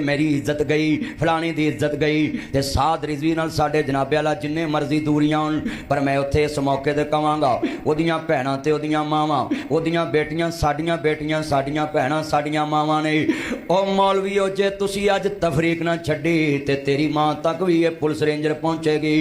मेरी इज्जत गई, फलाने की इज्जत गई। तो साध रिजवी नाल साडे जनाबे वाला जिन्ने मर्जी दूरियां होण, पर मैं उत्थे इस मौके ते कहांगा ओदियां भैणां ते ओदियां मावां, ओदियां बेटियां साडियां भैणां साडियां मावां ने। ओ मौलवीओ जे तुसी अज तफरीक ना छड्डी ते तेरी मां तक भी ये पुलिस रेंजर पहुंचेगी।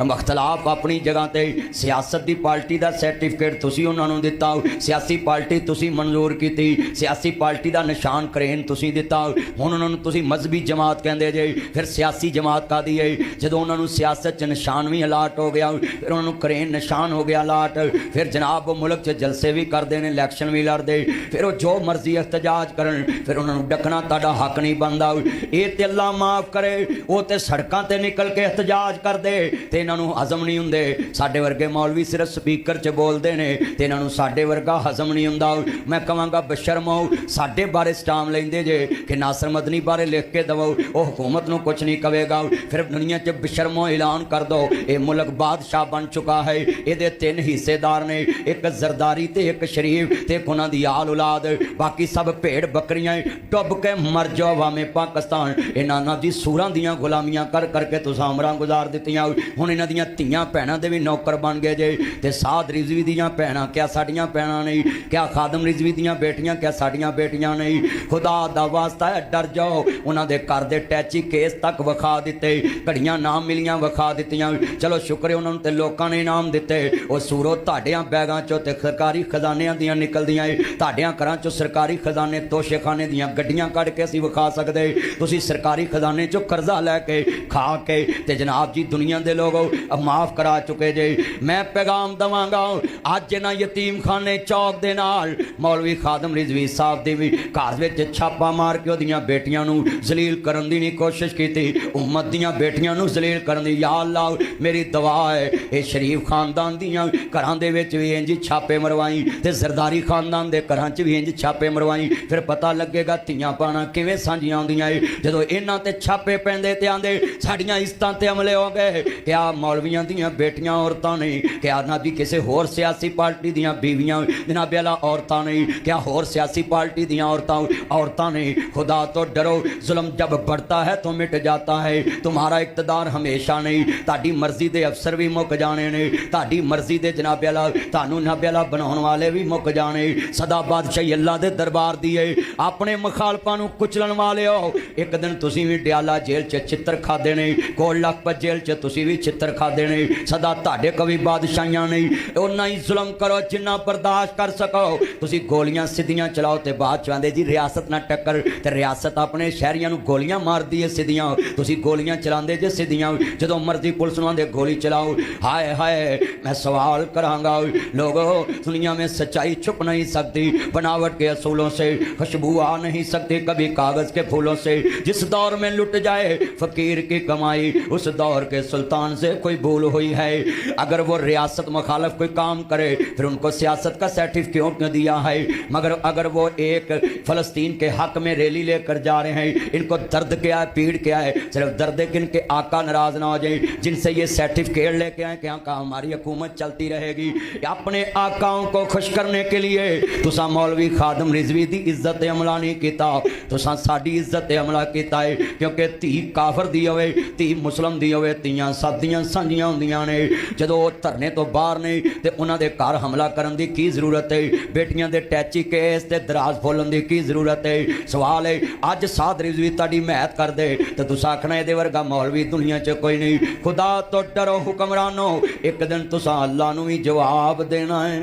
अख्तलाफ अपनी जगह ते, सियासत की पार्टी का सर्टिफिकेट तुसी उन्हां नूं दिता, सियासी पार्टी तुसी मंजूर की, सियासी पार्टी का निशान करेन तुसी दिता, हुण उन्हां नूं तुसी मजहबी जमात कहंदे जे, फिर सियासी जमात कादी है? जदों उन्हां नूं सियासत च निशान भी अलाट हो गया, फिर उन्हां नूं करेन निशान हो गया अलाट, फिर जनाब मुल्क च जलसे भी करते हैं, इलैक्शन भी लड़ते, फिर वो जो मर्जी एहतजाज करन, फिर उन्हां नूं डकना तुहाडा हक नहीं बनता। ये ते अल्लाह माफ़ करे, वो तो सड़कों ते निकल के एहतजाज करते ते इन्हां नूं हज़म नहीं हुंदे। साडे वर्गे मौलवी सिर्फ स्पीकर च बोलते हैं ते इन्हां नूं साडे वर्गा हज़म नहीं हुंदा। मैं कहांगा बशर्मो, साडे बारे स्टाम लेंदे जे कि नासर मदनी बारे लिख के दवो, वो हुकूमत नूं कुछ नहीं कहेगा, फिर दुनिया च बशर्मो ऐलान कर दो ये मुल्क बादशाह बन चुका है। ये 3 हिस्सेदार ने, एक जरदारी ते एक शरीफ ते एक उन्हां दी आल औलाद, बाकी सब भेड़ बकरियां डुब के मर जाओ वामे पाकिस्तान। इन्हां दी सूरां दियां गुलामियां कर करके तुसां उमरां गुजार दित्तियां, हुण इन्हां दियां धीआं भैणां दे भी नौकर बन गए जे। ते साध रिजवी दियां भैणां क्या साडियां भैणां नहीं? क्या खादम रिजवी दियां बेटियां क्या साडियां बेटियां नहीं? खुदा दा वास्ता है डर जाओ। उन्हां दे घर दे टैची केस तक विखा दिते, घड़ियां नाम मिलियां विखा दित्तियां। चलो शुक्र है उन्हां नूं ते लोकां ने इनाम दिते। वो सूरो तुहाडियां बैगां चों ते सरकारी खजानियां दियां निकलदियां, तुहाडियां घरां चों सरकारी खजाने तोशेखाने दियां गड्डियां कढ के असीं विखा सकदे। तुसीं सरकारी खजाने चों करजा लैके खा के ते जनाब जी दुनिया दे लोगों माफ़ करा चुके जे। मैं पैगाम दवांगा अज इन्हां यतीम खाने चौक दे नाल मौलवी खादम रिजवी साहब दे भी घर विच छापा मार के उहदियां बेटियां नूं जलील करन दी नहीं कोशिश कीती, उम्मत दियां बेटियां नूं जलील करन दी। या अल्लाह मेरी दुआ है ये शरीफ खानदान दियां घरां दे विच भी इंज छापे मरवाई ते जरदारी खानदान दे घरां च भी इंज छापे मरवाई, फिर पता लगेगा धीआं भैणां किवें सांझियां होंदियां। जदों इन्हां ते छापे पैंदे ते आंदे साडियां इज्जतां ते हमले हो गए। क्या मौलवियां दियां बेटियां औरतां नहीं? क्या ना भी किसी होर सियासी पार्टी दियां बीवियां जनाबे वाला औरतां नहीं? क्या होर सियासी पार्टी दियां औरतां नहीं? खुदा तो डरो, जुल्म जब बढ़ता है तो मिट जाता है। तुम्हारा इक़्तिदार हमेशा नहीं, ताड़ी मर्जी दे अफसर भी मुक जाने ने, ताड़ी मर्जी दे जनाबे वाला तानू नबे वाला बनाने वाले भी मुक जाने। सदा बादशाही अल्लाह दे दरबार दी है। अपने मुखालफां नूं कुचलन वाले हो, एक दिन तुसीं भी डयाला जेल च चित्र खादे ने, कोल लखपत जेल च तुसीं भी चित्र खादे ने। सदा तुहाडे कोल भी बादशाहियां नहीं, उन्ना ही जुल्म करो जिन्ना बर्दाश्त कर सको। तुसीं गोलियां सीधियां चलाओ ते बाद च आंदे जी रियासत ना टक्कर, ते रियासत अपने शहरियां नूं गोलियां मारदी है सीधियां, तुसीं गोलियां चलांदे जे सीधियां। जदों मर्जी पुलिस नूं आंदे गोली चलाओ। हाय हाय मैं सवाल करांगा लोगों, दुनिया में सच्चाई छुप नहीं सकती, बनावट के असूलों से खुशबू आ नहीं सकती कभी कागज के फूलों से। जिस दौर में लुट जाए फकीर की कमाई, उस दौर के सुल्तान से कोई भूल हुई है। अगर वो रियासत मुखालफ कोई काम करे फिर उनको सियासत का सर्टिफिकेट क्यों दिया है? मगर अगर वो एक फ़लस्तीन के हक में रैली लेकर जा रहे हैं, इनको दर्द क्या है, पीड़ क्या है? सिर्फ दर्द कि इनके आका नाराज ना हो जाए जिनसे ये सर्टिफिकेट लेके आए कि हाँ हमारी हुकूमत चलती रहेगी। अपने आकाओं को खुश करने के लिए तुसा मौलवी खादम रिजवी की इज्जत अमला नहीं किया, तुसा साडी इज्जत अमला किया है। क्योंकि धी काफर दी होवे, धी मुसलम दी होवे, धीआं सब दियां सांझियां होंदियां ने। जदों धरने तो बाहर ने ते उन्हां दे घर हमला करन दी की जरूरत है? बेटियां दे टैची केस ते दराज फोलन दी की जरूरत है? सवाल है अज साध रिजवी तुहाडी महत कर दे तो तुसा आखना इहदे वर्गा मौलवी दुनिया च कोई नहीं। खुदा तो डरो हुक्मरानो, एक दिन तुसा अल्लाह नूं भी जवाब देना है।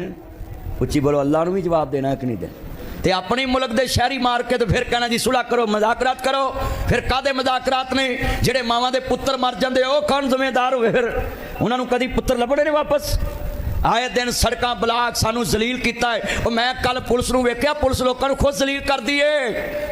उच्ची बोलो, अल्लाह नूं भी जवाब देना है कि नहीं देना? ते अपने मुल्क दे शहरी मार के तो फिर कहना जी सुलह करो, मजाकरात करो। फिर कादे मजाकरात ने? जेड़े मावां दे पुत्तर मर जांदे ओ कौन जिम्मेदार होवे? फिर उन्हां नूं कदी पुत्तर लभणे ने वापस? आए दिन सड़कां ब्लाक सानू जलील किया है। मैं कल पुलिस नूं वेख्या, पुलिस लोकां नूं खुद जलील करदी है।